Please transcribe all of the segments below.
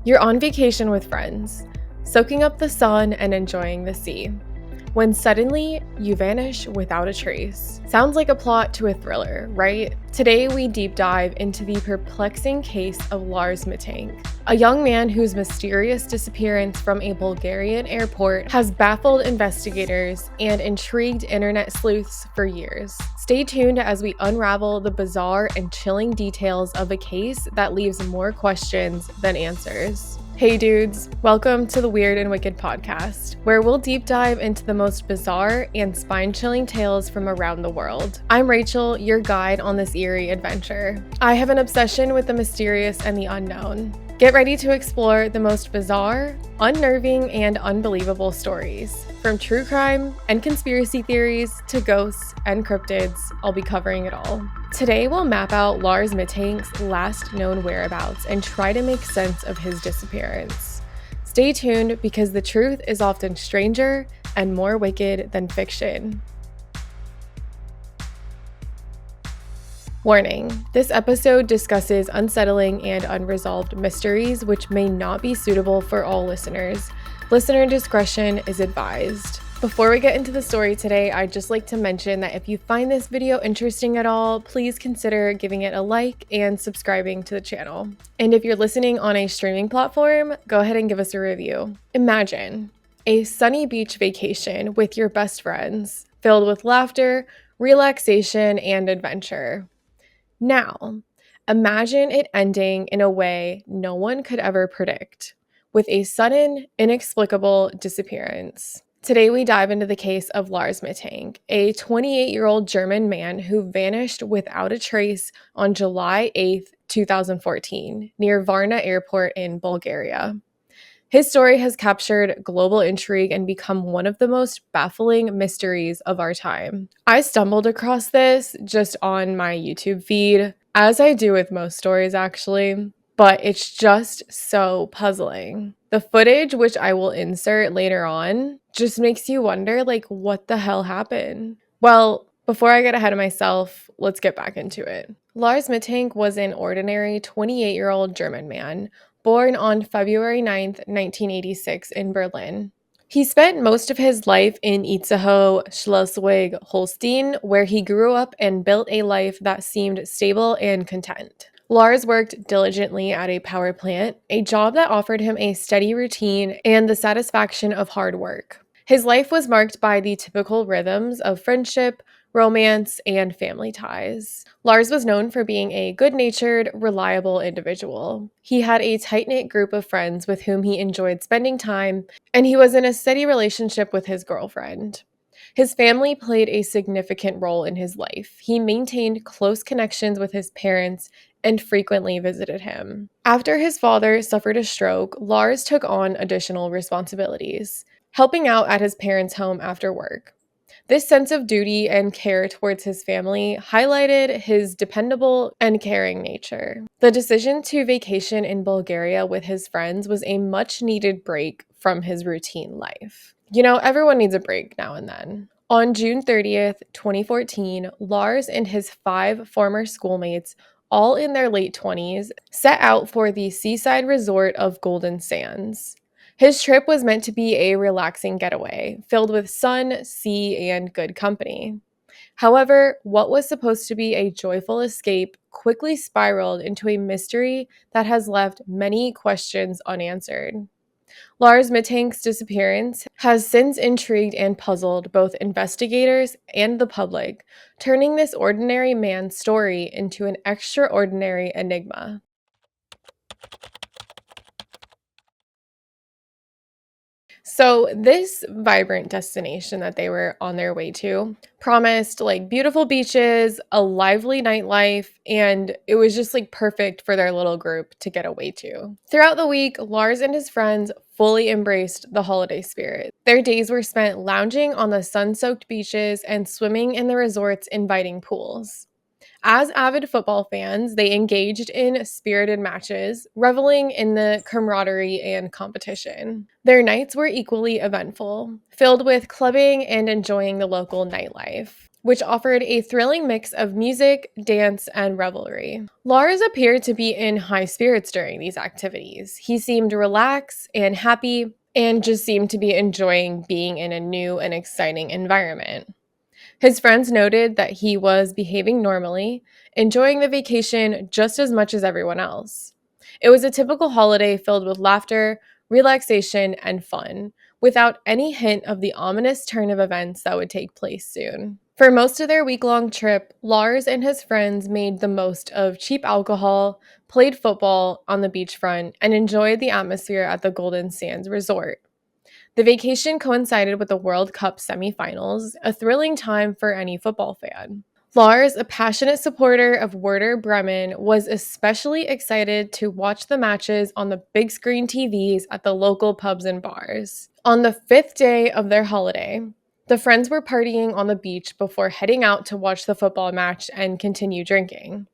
You're on vacation with friends, soaking up the sun and enjoying the sea, when suddenly you vanish without a trace. Sounds like a plot to a thriller, right? Today we deep dive into the perplexing case of Lars Mittank, a young man whose mysterious disappearance from a Bulgarian airport has baffled investigators and intrigued internet sleuths for years. Stay tuned as we unravel the bizarre and chilling details of a case that leaves more questions than answers. Hey dudes, welcome to the Weird and Wicked podcast, where we'll deep dive into the most bizarre and spine-chilling tales from around the world. I'm Rachel, your guide on this eerie adventure. I have an obsession with the mysterious and the unknown. Get ready to explore the most bizarre, unnerving, and unbelievable stories. From true crime and conspiracy theories to ghosts and cryptids, I'll be covering it all. Today we'll map out Lars Mittank's last known whereabouts and try to make sense of his disappearance. Stay tuned because the truth is often stranger and more wicked than fiction. Warning, this episode discusses unsettling and unresolved mysteries which may not be suitable for all listeners. Listener discretion is advised. Before we get into the story today, I'd just like to mention that if you find this video interesting at all, please consider giving it a like and subscribing to the channel. And if you're listening on a streaming platform, go ahead and give us a review. Imagine a sunny beach vacation with your best friends, filled with laughter, relaxation, and adventure. Now, imagine it ending in a way no one could ever predict, with a sudden, inexplicable disappearance. Today, we dive into the case of Lars Mittank, a 28-year-old German man who vanished without a trace on July 8, 2014, near Varna airport in Bulgaria. His story has captured global intrigue and become one of the most baffling mysteries of our time. I stumbled across this just on my YouTube feed, as I do with most stories actually, but it's just so puzzling. The footage, which I will insert later on, just makes you wonder, what the hell happened? Well, before I get ahead of myself, let's get back into it. Lars Mittank was an ordinary 28-year-old German man, born on February 9, 1986 in Berlin. He spent most of his life in Itzehoe, Schleswig-Holstein, where he grew up and built a life that seemed stable and content. Lars worked diligently at a power plant, a job that offered him a steady routine and the satisfaction of hard work. His life was marked by the typical rhythms of friendship, romance, and family ties. Lars was known for being a good-natured, reliable individual. He had a tight-knit group of friends with whom he enjoyed spending time, and he was in a steady relationship with his girlfriend. His family played a significant role in his life. He maintained close connections with his parents and frequently visited him. After his father suffered a stroke, Lars took on additional responsibilities, helping out at his parents' home after work. This sense of duty and care towards his family highlighted his dependable and caring nature. The decision to vacation in Bulgaria with his friends was a much-needed break from his routine life. Everyone needs a break now and then. On June 30th, 2014, Lars and his 5 former schoolmates, all in their late 20s, set out for the seaside resort of Golden Sands. His trip was meant to be a relaxing getaway, filled with sun, sea, and good company. However, what was supposed to be a joyful escape quickly spiraled into a mystery that has left many questions unanswered. Lars Mittank's disappearance has since intrigued and puzzled both investigators and the public, turning this ordinary man's story into an extraordinary enigma. So this vibrant destination that they were on their way to promised beautiful beaches, a lively nightlife, and it was just perfect for their little group to get away to. Throughout the week, Lars and his friends fully embraced the holiday spirit. Their days were spent lounging on the sun-soaked beaches and swimming in the resort's inviting pools. As avid football fans, they engaged in spirited matches, reveling in the camaraderie and competition. Their nights were equally eventful, filled with clubbing and enjoying the local nightlife. which offered a thrilling mix of music, dance, and revelry. Lars appeared to be in high spirits during these activities. He seemed relaxed and happy and just seemed to be enjoying being in a new and exciting environment. His friends noted that he was behaving normally, enjoying the vacation just as much as everyone else. It was a typical holiday filled with laughter, relaxation, and fun, without any hint of the ominous turn of events that would take place soon. For most of their week-long trip, Lars and his friends made the most of cheap alcohol, played football on the beachfront, and enjoyed the atmosphere at the Golden Sands Resort. The vacation coincided with the World Cup semifinals, a thrilling time for any football fan. Lars, a passionate supporter of Werder Bremen, was especially excited to watch the matches on the big screen TVs at the local pubs and bars. On the fifth day of their holiday, the friends were partying on the beach before heading out to watch the football match and continue drinking.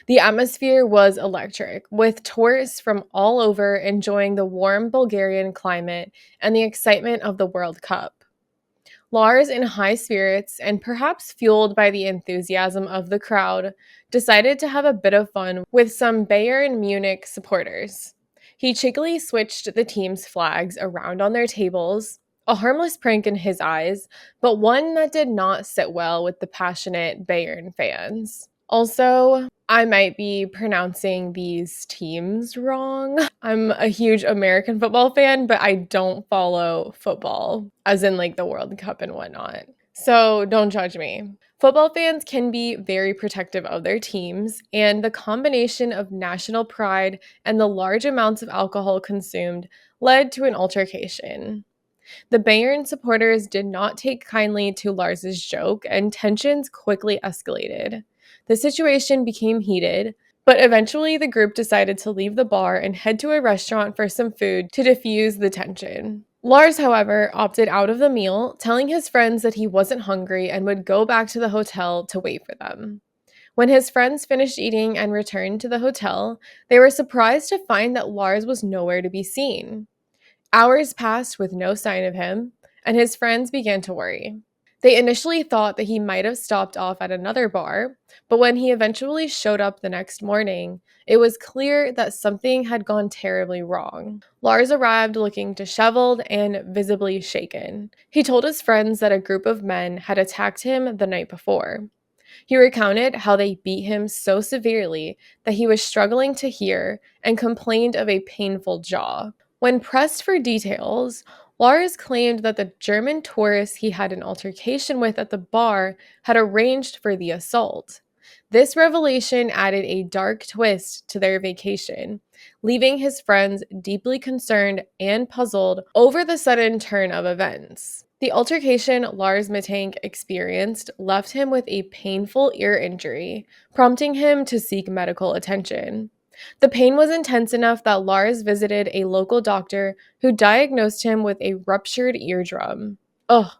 The atmosphere was electric, with tourists from all over enjoying the warm Bulgarian climate and the excitement of the World Cup. Lars, in high spirits and perhaps fueled by the enthusiasm of the crowd, decided to have a bit of fun with some Bayern Munich supporters. He cheekily switched the team's flags around on their tables, a harmless prank in his eyes, but one that did not sit well with the passionate Bayern fans. Also, I might be pronouncing these teams wrong. I'm a huge American football fan, but I don't follow football, as in like the World Cup and whatnot. So don't judge me. Football fans can be very protective of their teams, and the combination of national pride and the large amounts of alcohol consumed led to an altercation. The Bayern supporters did not take kindly to Lars's joke, and tensions quickly escalated. The situation became heated, but eventually the group decided to leave the bar and head to a restaurant for some food to diffuse the tension. Lars, however, opted out of the meal, telling his friends that he wasn't hungry and would go back to the hotel to wait for them. When his friends finished eating and returned to the hotel, they were surprised to find that Lars was nowhere to be seen. Hours passed with no sign of him, and his friends began to worry. They initially thought that he might have stopped off at another bar, but when he eventually showed up the next morning, it was clear that something had gone terribly wrong. Lars arrived looking disheveled and visibly shaken. He told his friends that a group of men had attacked him the night before. He recounted how they beat him so severely that he was struggling to hear and complained of a painful jaw. When pressed for details, Lars claimed that the German tourists he had an altercation with at the bar had arranged for the assault. This revelation added a dark twist to their vacation, leaving his friends deeply concerned and puzzled over the sudden turn of events. The altercation Lars Mittank experienced left him with a painful ear injury, prompting him to seek medical attention. The pain was intense enough that Lars visited a local doctor who diagnosed him with a ruptured eardrum. Ugh,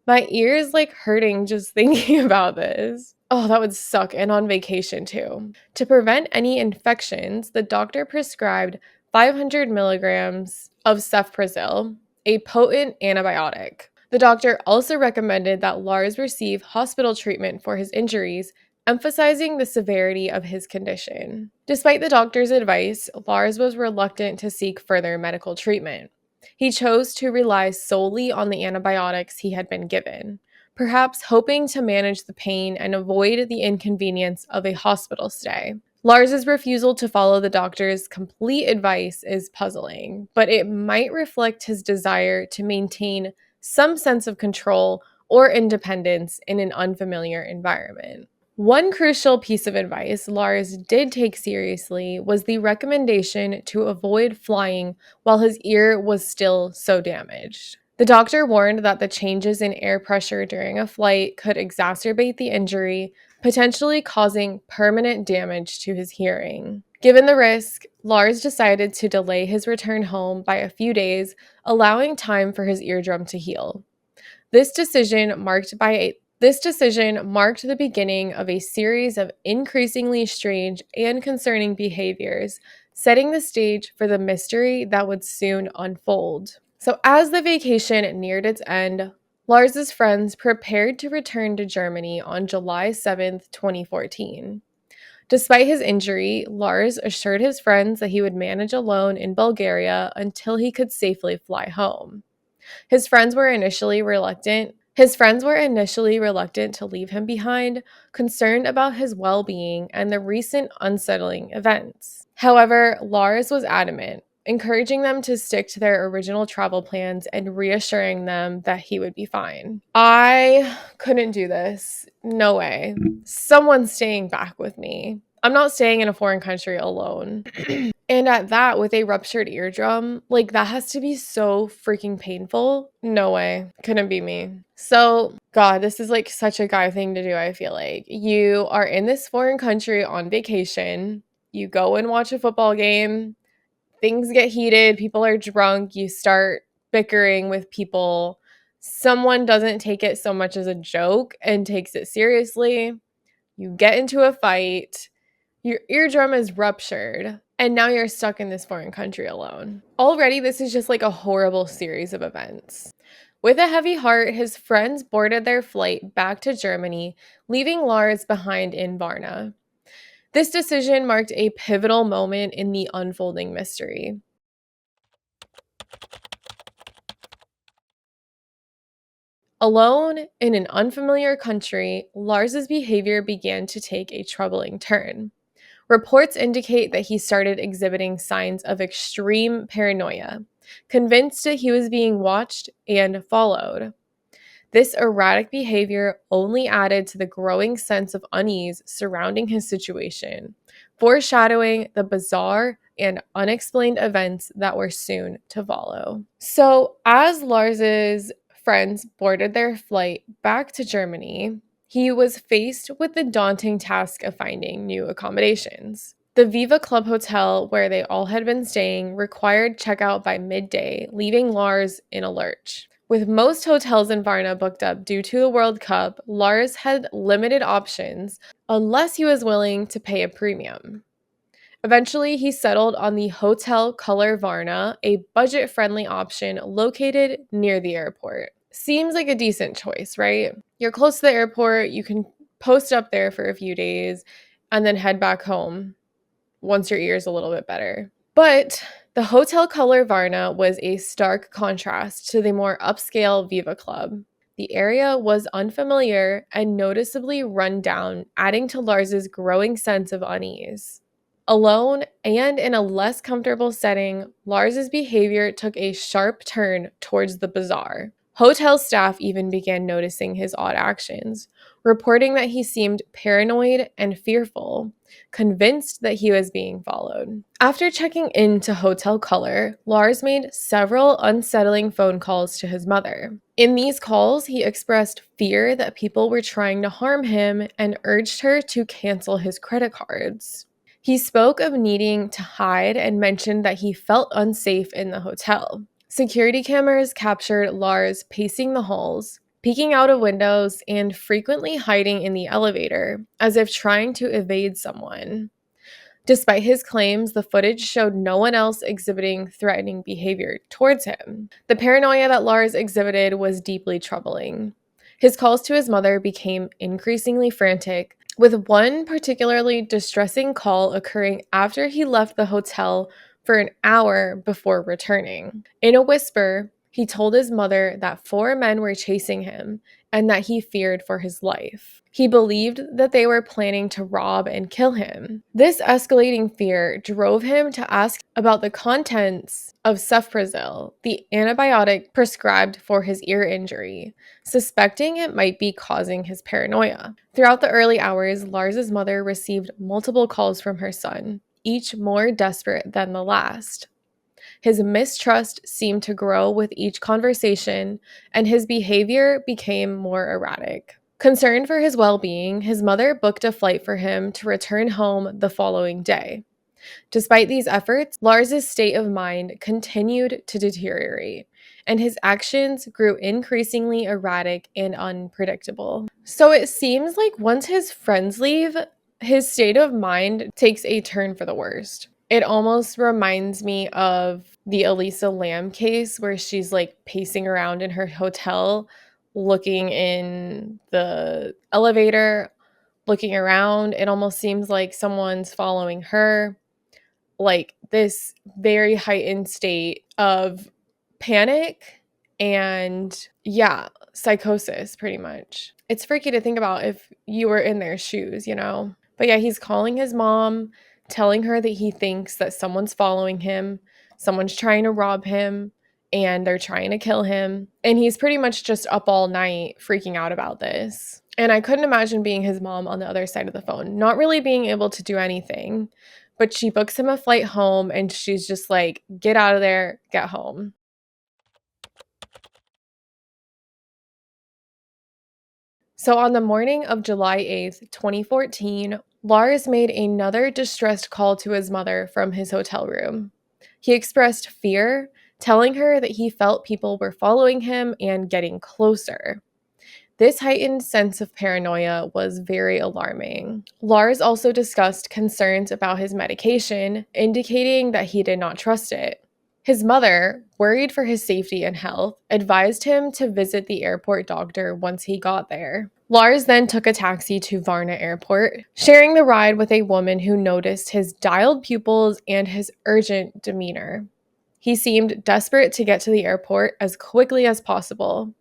my ear is like hurting just thinking about this. Oh, that would suck, and on vacation too. To prevent any infections, the doctor prescribed 500 milligrams of cefprozil, a potent antibiotic. The doctor also recommended that Lars receive hospital treatment for his injuries, emphasizing the severity of his condition. Despite the doctor's advice, Lars was reluctant to seek further medical treatment. He chose to rely solely on the antibiotics he had been given, perhaps hoping to manage the pain and avoid the inconvenience of a hospital stay. Lars's refusal to follow the doctor's complete advice is puzzling, but it might reflect his desire to maintain some sense of control or independence in an unfamiliar environment. One crucial piece of advice Lars did take seriously was the recommendation to avoid flying while his ear was still so damaged. The doctor warned that the changes in air pressure during a flight could exacerbate the injury, potentially causing permanent damage to his hearing. Given the risk, Lars decided to delay his return home by a few days, allowing time for his eardrum to heal. This decision marked the beginning of a series of increasingly strange and concerning behaviors, setting the stage for the mystery that would soon unfold. So, as the vacation neared its end, Lars's friends prepared to return to Germany on July 7th, 2014. Despite his injury, Lars assured his friends that he would manage alone in Bulgaria until he could safely fly home. His friends were initially reluctant. His friends were initially reluctant to leave him behind, concerned about his well-being and the recent unsettling events. However, Lars was adamant, encouraging them to stick to their original travel plans and reassuring them that he would be fine. I couldn't do this. No way. Someone's staying back with me. I'm not staying in a foreign country alone. And at that, with a ruptured eardrum, like that has to be so freaking painful. No way. Couldn't be me. So, God, this is like such a guy thing to do, I feel like. You are in this foreign country on vacation, you go and watch a football game, things get heated, people are drunk, you start bickering with people. Someone doesn't take it so much as a joke and takes it seriously. You get into a fight, your eardrum is ruptured, and now you're stuck in this foreign country alone. Already, this is just like a horrible series of events. With a heavy heart, his friends boarded their flight back to Germany, leaving Lars behind in Varna. This decision marked a pivotal moment in the unfolding mystery. Alone in an unfamiliar country, Lars's behavior began to take a troubling turn. Reports indicate that he started exhibiting signs of extreme paranoia, convinced that he was being watched and followed. This erratic behavior only added to the growing sense of unease surrounding his situation, foreshadowing the bizarre and unexplained events that were soon to follow. So, as Lars's friends boarded their flight back to Germany, he was faced with the daunting task of finding new accommodations. The Viva Club Hotel, where they all had been staying, required checkout by midday, leaving Lars in a lurch. With most hotels in Varna booked up due to the World Cup, Lars had limited options unless he was willing to pay a premium. Eventually, he settled on the Hotel Color Varna, a budget friendly option located near the airport. Seems like a decent choice, right? You're close to the airport, you can post up there for a few days, and then head back home once your ear's a little bit better. But the Hotel Color Varna was a stark contrast to the more upscale Viva Club. The area was unfamiliar and noticeably run down, adding to Lars's growing sense of unease. Alone and in a less comfortable setting, Lars's behavior took a sharp turn towards the bizarre. Hotel staff even began noticing his odd actions, reporting that he seemed paranoid and fearful, convinced that he was being followed. After checking into Hotel Color, Lars made several unsettling phone calls to his mother. In these calls, he expressed fear that people were trying to harm him and urged her to cancel his credit cards. He spoke of needing to hide and mentioned that he felt unsafe in the hotel. Security cameras captured Lars pacing the halls, peeking out of windows, and frequently hiding in the elevator, as if trying to evade someone. Despite his claims, the footage showed no one else exhibiting threatening behavior towards him. The paranoia that Lars exhibited was deeply troubling. His calls to his mother became increasingly frantic, with one particularly distressing call occurring after he left the hotel for an hour before returning. In a whisper, he told his mother that four men were chasing him and that he feared for his life. He believed that they were planning to rob and kill him. This escalating fear drove him to ask about the contents of Cefprozil, the antibiotic prescribed for his ear injury, suspecting it might be causing his paranoia. Throughout the early hours, Lars's mother received multiple calls from her son, each more desperate than the last. His mistrust seemed to grow with each conversation, and his behavior became more erratic. Concerned for his well being, his mother booked a flight for him to return home the following day. Despite these efforts, Lars's state of mind continued to deteriorate, and his actions grew increasingly erratic and unpredictable. So it seems like once his friends leave, his state of mind takes a turn for the worst. It almost reminds me of the Elisa Lam case where she's like pacing around in her hotel, looking in the elevator, looking around. It almost seems like someone's following her. Like this very heightened state of panic and, yeah, psychosis, pretty much. It's freaky to think about if you were in their shoes, you know? But yeah, he's calling his mom, telling her that he thinks that someone's following him, someone's trying to rob him, and they're trying to kill him. And he's pretty much just up all night freaking out about this. And I couldn't imagine being his mom on the other side of the phone, not really being able to do anything. But she books him a flight home and she's just like, get out of there, get home. So on the morning of July 8th, 2014, Lars made another distressed call to his mother from his hotel room. He expressed fear, telling her that he felt people were following him and getting closer. This heightened sense of paranoia was very alarming. Lars also discussed concerns about his medication, indicating that he did not trust it. His mother, worried for his safety and health, advised him to visit the airport doctor once he got there. Lars then took a taxi to Varna Airport, sharing the ride with a woman who noticed his dialed pupils and his urgent demeanor. He seemed desperate to get to the airport as quickly as possible.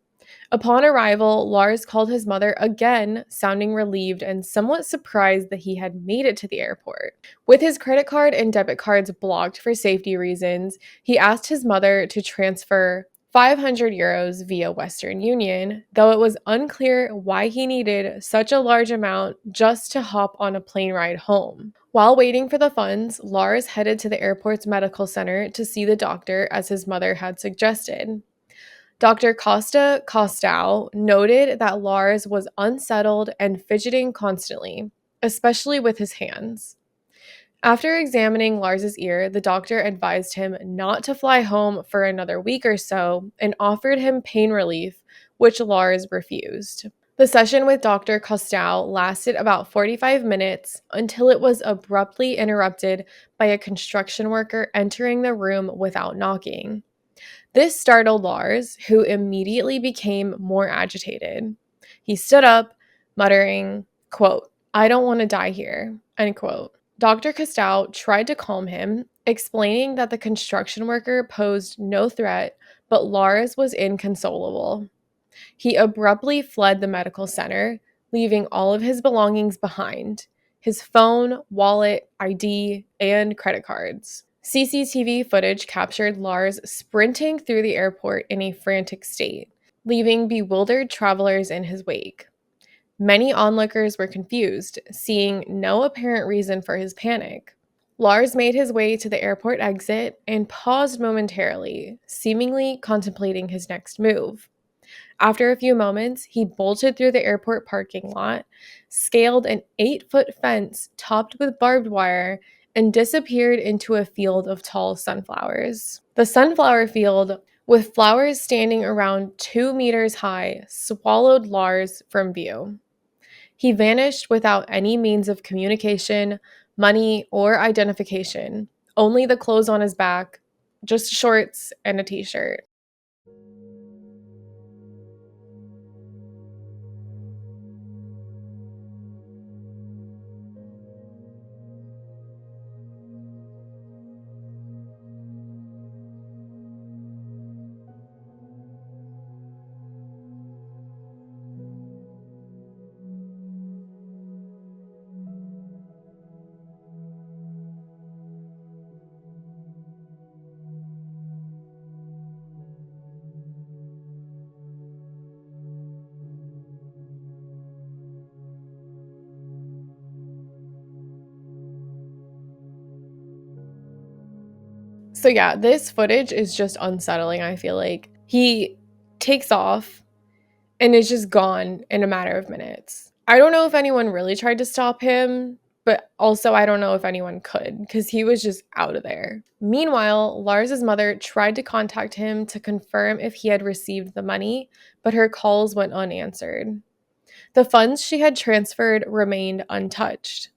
Upon arrival, Lars called his mother again, sounding relieved and somewhat surprised that he had made it to the airport. With his credit card and debit cards blocked for safety reasons, he asked his mother to transfer 500 euros via Western Union, though it was unclear why he needed such a large amount just to hop on a plane ride home. While waiting for the funds, Lars headed to the airport's medical center to see the doctor as his mother had suggested. Dr. Costa Costau noted that Lars was unsettled and fidgeting constantly, especially with his hands. After examining Lars's ear, the doctor advised him not to fly home for another week or so and offered him pain relief, which Lars refused. The session with Dr. Costau lasted about 45 minutes until it was abruptly interrupted by a construction worker entering the room without knocking. This startled Lars, who immediately became more agitated. He stood up, muttering, quote, "I don't want to die here," end quote. Dr. Costau tried to calm him, explaining that the construction worker posed no threat, but Lars was inconsolable. He abruptly fled the medical center, leaving all of his belongings behind: his phone, wallet, ID, and credit cards. CCTV footage captured Lars sprinting through the airport in a frantic state, leaving bewildered travelers in his wake. Many onlookers were confused, seeing no apparent reason for his panic. Lars made his way to the airport exit and paused momentarily, seemingly contemplating his next move. After a few moments, he bolted through the airport parking lot, scaled an 8-foot fence topped with barbed wire, and disappeared into a field of tall sunflowers. The sunflower field, with flowers standing around 2 meters high, swallowed Lars from view. He vanished without any means of communication, money, or identification, only the clothes on his back, just shorts and a t-shirt. So yeah, this footage is just unsettling, I feel like. He takes off and is just gone in a matter of minutes. I don't know if anyone really tried to stop him, but also I don't know if anyone could because he was just out of there. Meanwhile, Lars's mother tried to contact him to confirm if he had received the money, but her calls went unanswered. The funds she had transferred remained untouched.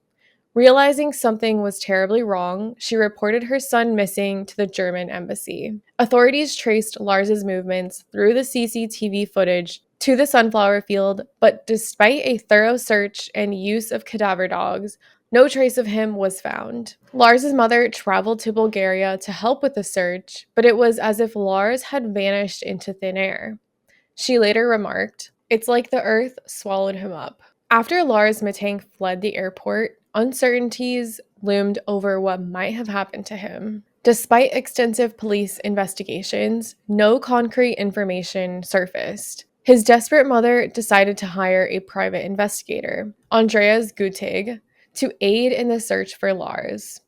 Realizing something was terribly wrong, she reported her son missing to the German embassy. Authorities traced Lars's movements through the CCTV footage to the sunflower field, but despite a thorough search and use of cadaver dogs, no trace of him was found. Lars's mother traveled to Bulgaria to help with the search, but it was as if Lars had vanished into thin air. She later remarked, "It's like the earth swallowed him up." After Lars Mittank fled the airport, uncertainties loomed over what might have happened to him. Despite extensive police investigations, no concrete information surfaced. His desperate mother decided to hire a private investigator, Andreas Gutig, to aid in the search for Lars.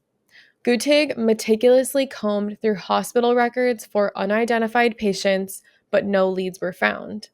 Gutig meticulously combed through hospital records for unidentified patients, but no leads were found.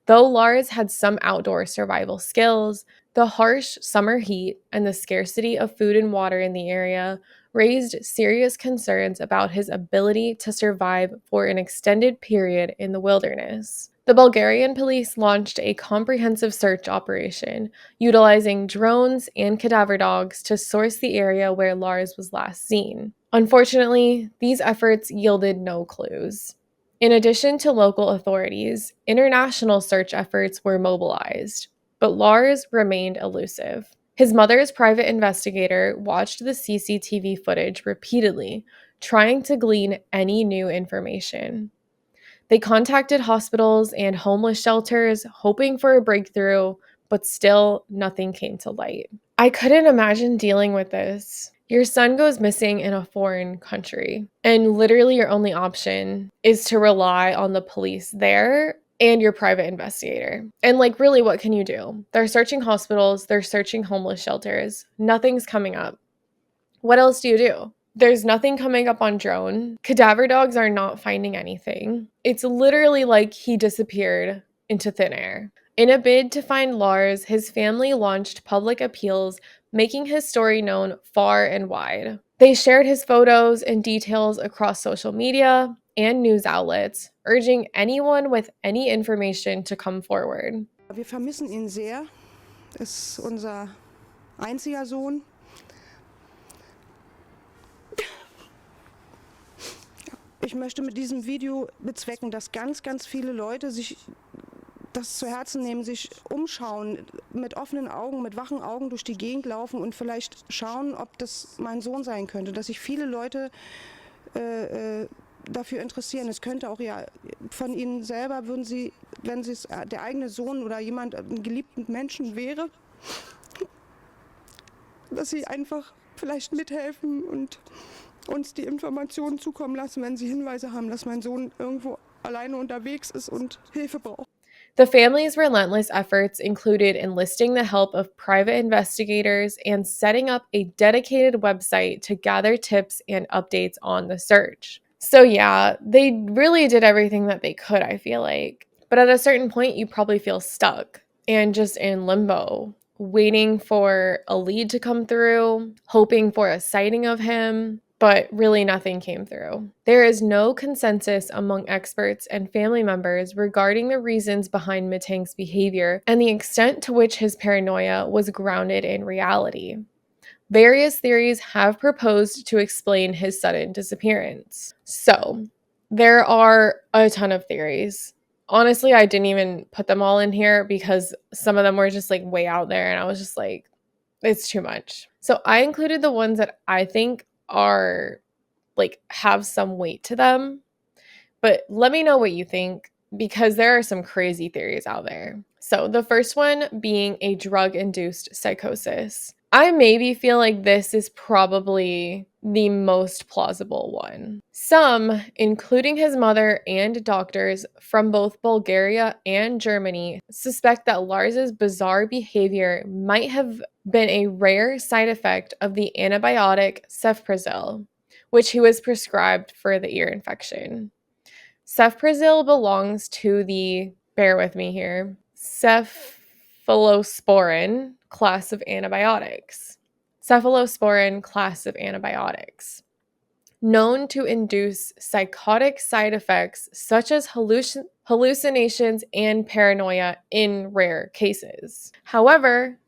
Though Lars had some outdoor survival skills, the harsh summer heat and the scarcity of food and water in the area raised serious concerns about his ability to survive for an extended period in the wilderness. The Bulgarian police launched a comprehensive search operation, utilizing drones and cadaver dogs to source the area where Lars was last seen. Unfortunately, these efforts yielded no clues. In addition to local authorities, international search efforts were mobilized, but Lars remained elusive. His mother's private investigator watched the CCTV footage repeatedly, trying to glean any new information. They contacted hospitals and homeless shelters, hoping for a breakthrough, but still nothing came to light. I couldn't imagine dealing with this. Your son goes missing in a foreign country, and literally your only option is to rely on the police there and your private investigator. And like, really, what can you do? They're searching hospitals, they're searching homeless shelters. Nothing's coming up. What else do you do? There's nothing coming up on drone. Cadaver dogs are not finding anything. It's literally like he disappeared into thin air. In a bid to find Lars, his family launched public appeals, making his story known far and wide. They shared his photos and details across social media and news outlets, urging anyone with any information to come forward. Wir vermissen ihn sehr. Ist unser einziger Sohn. Ich möchte mit diesem Video bezwecken, dass ganz, ganz viele Leute sich das zu Herzen nehmen, sich umschauen, mit offenen Augen, mit wachen Augen durch die Gegend laufen und vielleicht schauen, ob das mein Sohn sein könnte. Dass sich viele Leute dafür interessieren. Es könnte auch ja von Ihnen selber, würden Sie, wenn es der eigene Sohn oder jemand, einen geliebten Menschen wäre, dass Sie einfach vielleicht mithelfen und uns die Informationen zukommen lassen, wenn sie Hinweise haben, dass mein Sohn irgendwo alleine unterwegs ist und Hilfe braucht. The family's relentless efforts included enlisting the help of private investigators and setting up a dedicated website to gather tips and updates on the search. So yeah, they really did everything that they could, I feel like. But at a certain point, you probably feel stuck and just in limbo, waiting for a lead to come through, hoping for a sighting of him, but really nothing came through. There is no consensus among experts and family members regarding the reasons behind Mittank's behavior and the extent to which his paranoia was grounded in reality. Various theories have proposed to explain his sudden disappearance. So, there are a ton of theories. Honestly, I didn't even put them all in here because some of them were just like way out there and I was just like, it's too much. So I included the ones that I think are like have some weight to them. But let me know what you think because there are some crazy theories out there. So the first one being a drug-induced psychosis. I maybe feel like this is probably the most plausible one. Some, including his mother and doctors from both Bulgaria and Germany, suspect that Lars's bizarre behavior might have been a rare side effect of the antibiotic cefprozil, which he was prescribed for the ear infection. Cefprozil belongs to the, bear with me here, cephalosporin class of antibiotics. Cephalosporin class of antibiotics, known to induce psychotic side effects such as hallucinations and paranoia in rare cases. However,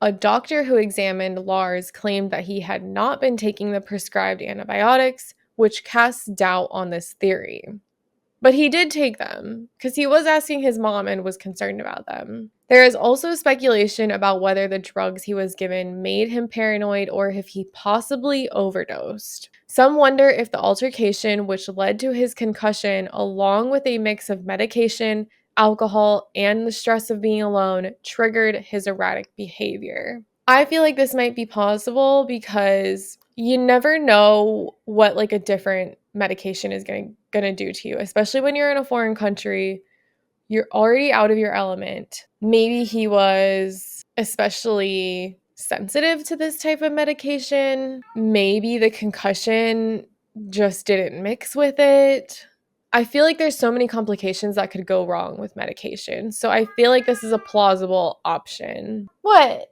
A doctor who examined Lars claimed that he had not been taking the prescribed antibiotics, which casts doubt on this theory. But he did take them because he was asking his mom and was concerned about them. There is also speculation about whether the drugs he was given made him paranoid or if he possibly overdosed. Some wonder if the altercation, which led to his concussion, along with a mix of medication, alcohol, and the stress of being alone, triggered his erratic behavior. I feel like this might be possible because you never know what like a different medication is going to do to you, especially when you're in a foreign country. You're already out of your element. Maybe he was especially sensitive to this type of medication. Maybe the concussion just didn't mix with it. I feel like there's so many complications that could go wrong with medication. So I feel like this is a plausible option. What?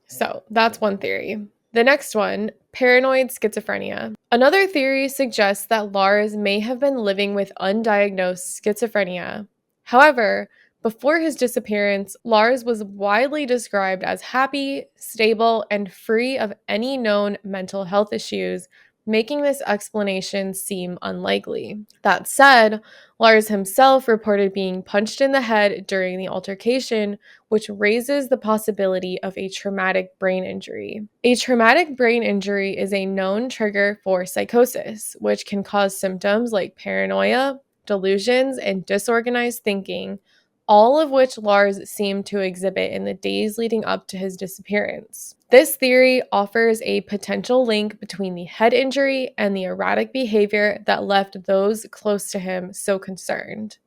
So that's one theory. The next one, paranoid schizophrenia. Another theory suggests that Lars may have been living with undiagnosed schizophrenia. However, before his disappearance, Lars was widely described as happy, stable, and free of any known mental health issues, making this explanation seem unlikely. That said, Lars himself reported being punched in the head during the altercation, which raises the possibility of a traumatic brain injury. A traumatic brain injury is a known trigger for psychosis, which can cause symptoms like paranoia, delusions, and disorganized thinking, all of which Lars seemed to exhibit in the days leading up to his disappearance. This theory offers a potential link between the head injury and the erratic behavior that left those close to him so concerned.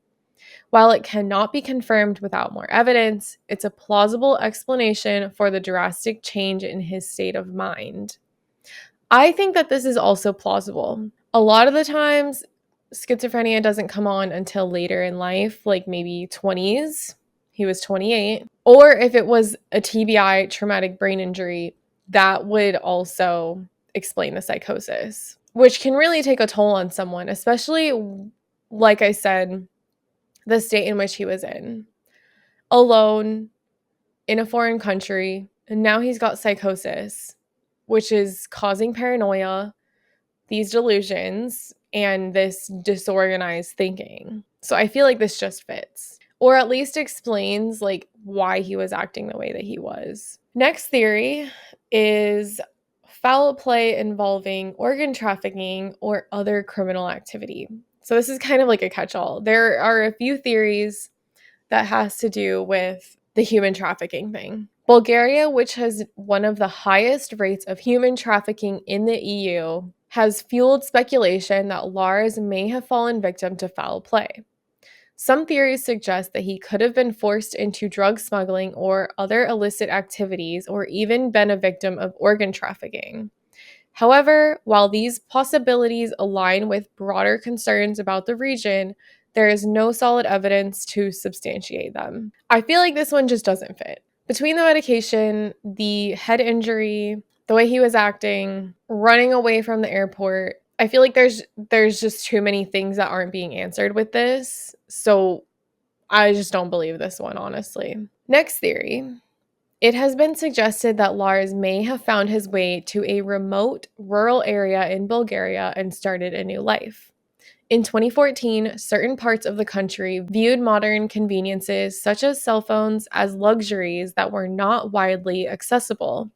While it cannot be confirmed without more evidence, it's a plausible explanation for the drastic change in his state of mind. I think that this is also plausible. A lot of the times, schizophrenia doesn't come on until later in life, like maybe 20s. He was 28. Or if it was a TBI, traumatic brain injury, that would also explain the psychosis, which can really take a toll on someone, especially, like I said, the state in which he was in. Alone, in a foreign country, and now he's got psychosis, which is causing paranoia, these delusions, and this disorganized thinking. So I feel like this just fits, or at least explains like why he was acting the way that he was. Next theory is foul play involving organ trafficking or other criminal activity. So this is kind of like a catch-all. There are a few theories that has to do with the human trafficking thing. Bulgaria, which has one of the highest rates of human trafficking in the EU, has fueled speculation that Lars may have fallen victim to foul play. Some theories suggest that he could have been forced into drug smuggling or other illicit activities, or even been a victim of organ trafficking. However, while these possibilities align with broader concerns about the region, there is no solid evidence to substantiate them. I feel like this one just doesn't fit. Between the medication, the head injury, the way he was acting, running away from the airport, I feel like there's just too many things that aren't being answered with this. So I just don't believe this one, honestly. Next theory. It has been suggested that Lars may have found his way to a remote, rural area in Bulgaria and started a new life. In 2014, certain parts of the country viewed modern conveniences such as cell phones as luxuries that were not widely accessible.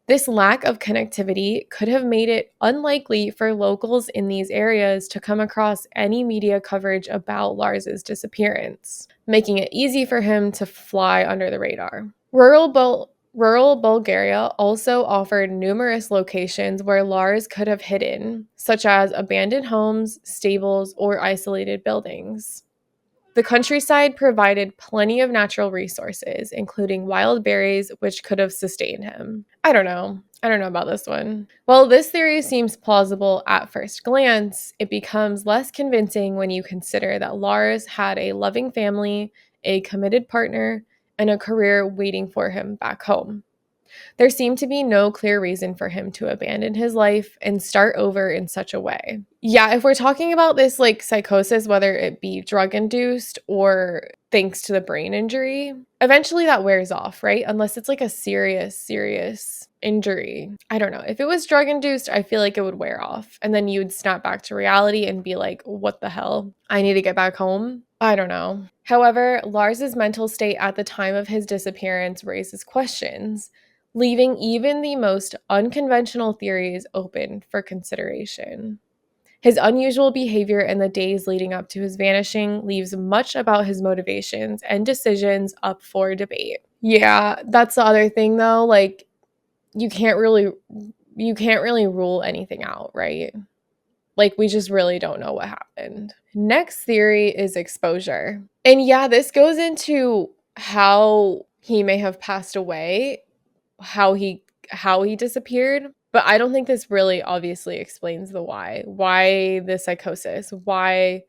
This lack of connectivity could have made it unlikely for locals in these areas to come across any media coverage about Lars's disappearance, making it easy for him to fly under the radar. Rural Bulgaria also offered numerous locations where Lars could have hidden, such as abandoned homes, stables, or isolated buildings. The countryside provided plenty of natural resources, including wild berries, which could have sustained him. I don't know about this one. While this theory seems plausible at first glance, it becomes less convincing when you consider that Lars had a loving family, a committed partner, and a career waiting for him back home. There seemed to be no clear reason for him to abandon his life and start over in such a way. Yeah, if we're talking about this like psychosis, whether it be drug induced or thanks to the brain injury, eventually that wears off, right? Unless it's like a serious injury. I don't know. If it was drug induced, I feel like it would wear off. And then you'd snap back to reality and be like, what the hell? I need to get back home. I don't know. However, Lars's mental state at the time of his disappearance raises questions, leaving even the most unconventional theories open for consideration. His unusual behavior in the days leading up to his vanishing leaves much about his motivations and decisions up for debate. Yeah, that's the other thing though, like you can't really rule anything out, right? Like we just really don't know what happened. Next theory is exposure. And yeah, this goes into how he may have passed away, how he disappeared, but I don't think this really obviously explains the why. Why the psychosis? Why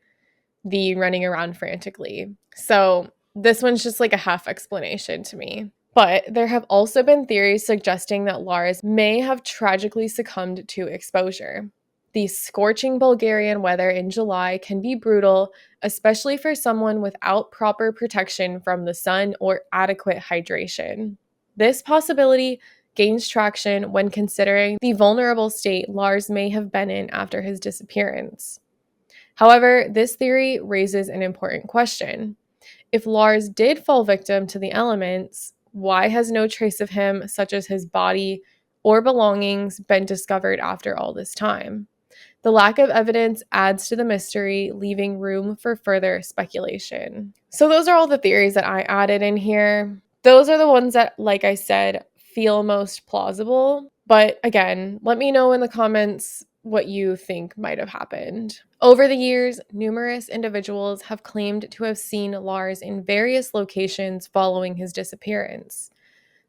the running around frantically? So, this one's just like a half explanation to me. But there have also been theories suggesting that Lars may have tragically succumbed to exposure. The scorching Bulgarian weather in July can be brutal, especially for someone without proper protection from the sun or adequate hydration. This possibility gains traction when considering the vulnerable state Lars may have been in after his disappearance. However, this theory raises an important question. If Lars did fall victim to the elements, why has no trace of him, such as his body or belongings, been discovered after all this time? The lack of evidence adds to the mystery, leaving room for further speculation. So, those are all the theories that I added in here. Those are the ones that, like I said, feel most plausible. But again, let me know in the comments what you think might have happened. Over the years, numerous individuals have claimed to have seen Lars in various locations following his disappearance.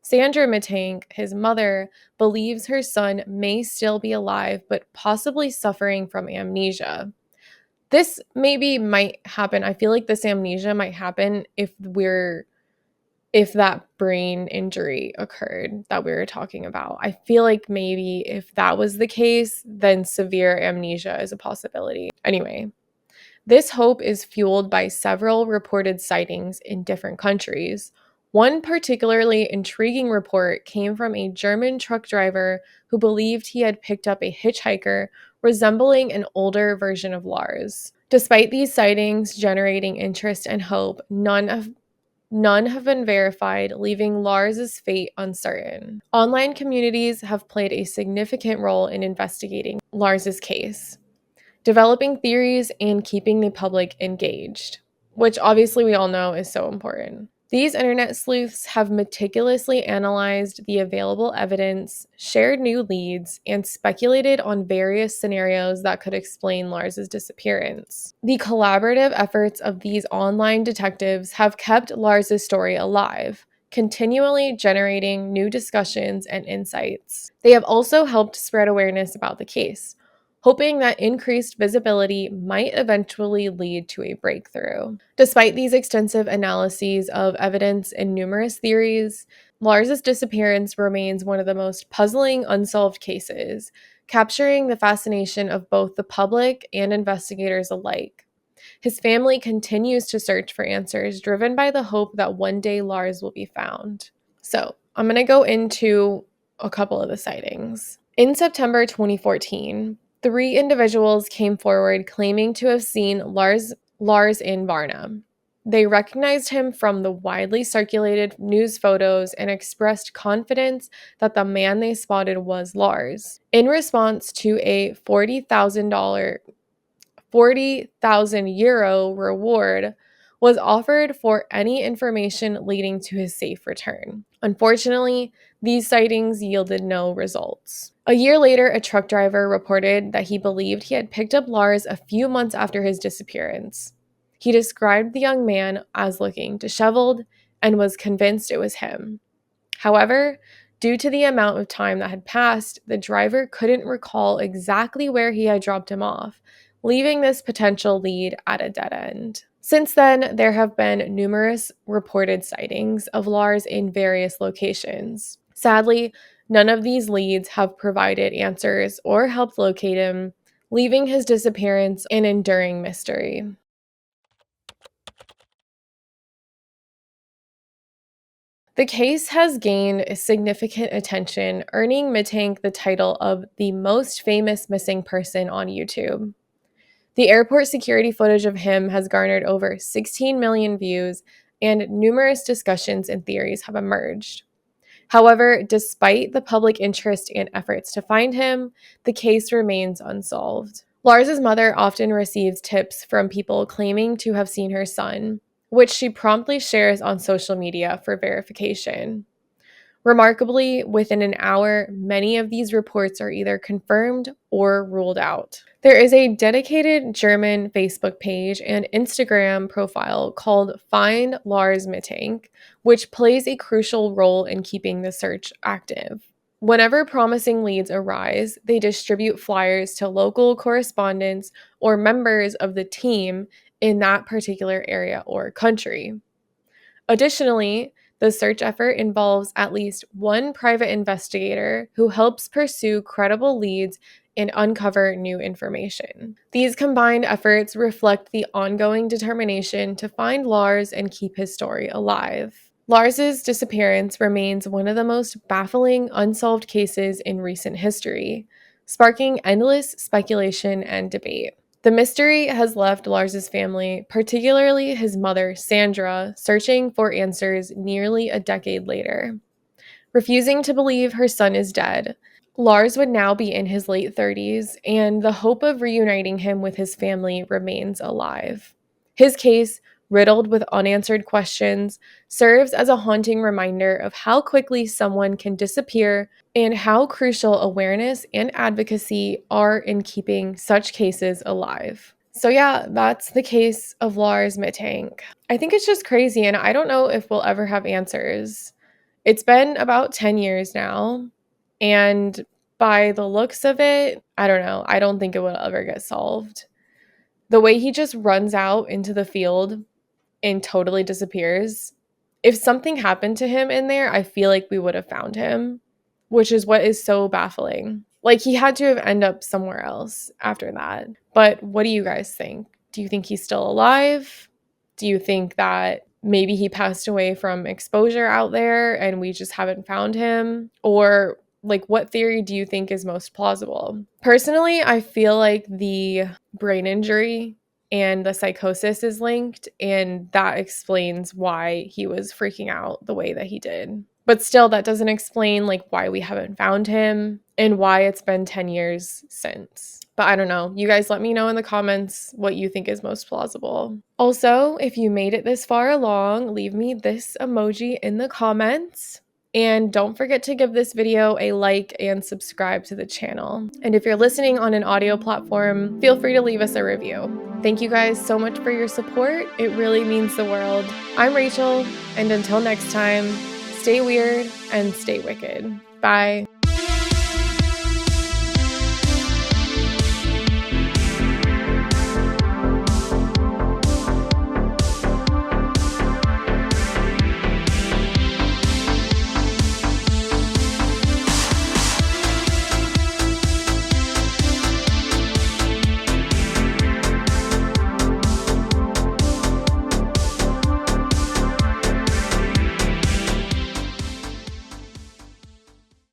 Sandra Mittank, his mother, believes her son may still be alive but possibly suffering from amnesia. This maybe might happen. I feel like this amnesia might happen if that brain injury occurred that we were talking about. I feel like maybe if that was the case, then severe amnesia is a possibility. Anyway, this hope is fueled by several reported sightings in different countries. One particularly intriguing report came from a German truck driver who believed he had picked up a hitchhiker resembling an older version of Lars. Despite these sightings generating interest and hope, none have been verified, leaving Lars's fate uncertain. Online communities have played a significant role in investigating Lars's case, developing theories and keeping the public engaged, which obviously we all know is so important. These internet sleuths have meticulously analyzed the available evidence, shared new leads, and speculated on various scenarios that could explain Lars's disappearance. The collaborative efforts of these online detectives have kept Lars's story alive, continually generating new discussions and insights. They have also helped spread awareness about the case, hoping that increased visibility might eventually lead to a breakthrough. Despite these extensive analyses of evidence and numerous theories, Lars's disappearance remains one of the most puzzling unsolved cases, capturing the fascination of both the public and investigators alike. His family continues to search for answers, driven by the hope that one day Lars will be found. So, I'm going to go into a couple of the sightings. In September 2014, 3 individuals came forward claiming to have seen Lars in Varna. They recognized him from the widely circulated news photos and expressed confidence that the man they spotted was Lars. In response to a €40,000 reward was offered for any information leading to his safe return. Unfortunately, these sightings yielded no results. A year later, a truck driver reported that he believed he had picked up Lars a few months after his disappearance. He described the young man as looking disheveled and was convinced it was him. However, due to the amount of time that had passed, the driver couldn't recall exactly where he had dropped him off, leaving this potential lead at a dead end. Since then, there have been numerous reported sightings of Lars in various locations. Sadly, none of these leads have provided answers or helped locate him, leaving his disappearance an enduring mystery. The case has gained significant attention, earning Mittank the title of the most famous missing person on YouTube. The airport security footage of him has garnered over 16 million views, and numerous discussions and theories have emerged. However, despite the public interest and efforts to find him, the case remains unsolved. Lars's mother often receives tips from people claiming to have seen her son, which she promptly shares on social media for verification. Remarkably, within an hour, many of these reports are either confirmed or ruled out. There is a dedicated German Facebook page and Instagram profile called Find Lars Mittank, which plays a crucial role in keeping the search active. Whenever promising leads arise, they distribute flyers to local correspondents or members of the team in that particular area or country. Additionally, the search effort involves at least one private investigator who helps pursue credible leads and uncover new information. These combined efforts reflect the ongoing determination to find Lars and keep his story alive. Lars's disappearance remains one of the most baffling unsolved cases in recent history, sparking endless speculation and debate. The mystery has left Lars's family, particularly his mother, Sandra, searching for answers nearly a decade later. Refusing to believe her son is dead, Lars would now be in his late 30s, and the hope of reuniting him with his family remains alive. His case, riddled with unanswered questions, serves as a haunting reminder of how quickly someone can disappear and how crucial awareness and advocacy are in keeping such cases alive. So yeah, that's the case of Lars Mittank. I think it's just crazy, and I don't know if we'll ever have answers. It's been about 10 years now, and by the looks of it, I don't know. I don't think it will ever get solved. The way he just runs out into the field and totally disappears. If something happened to him in there, I feel like we would have found him, which is what is so baffling. Like he had to have ended up somewhere else after that. But what do you guys think? Do you think he's still alive? Do you think that maybe he passed away from exposure out there and we just haven't found him? Or like what theory do you think is most plausible? Personally, I feel like the brain injury and the psychosis is linked, and that explains why he was freaking out the way that he did. But still, that doesn't explain like why we haven't found him and why it's been 10 years since. But I don't know. You guys let me know in the comments what you think is most plausible. Also, if you made it this far along, leave me this emoji in the comments. And don't forget to give this video a like and subscribe to the channel. And if you're listening on an audio platform, feel free to leave us a review. Thank you guys so much for your support. It really means the world. I'm Rachel, and until next time, stay weird and stay wicked. Bye.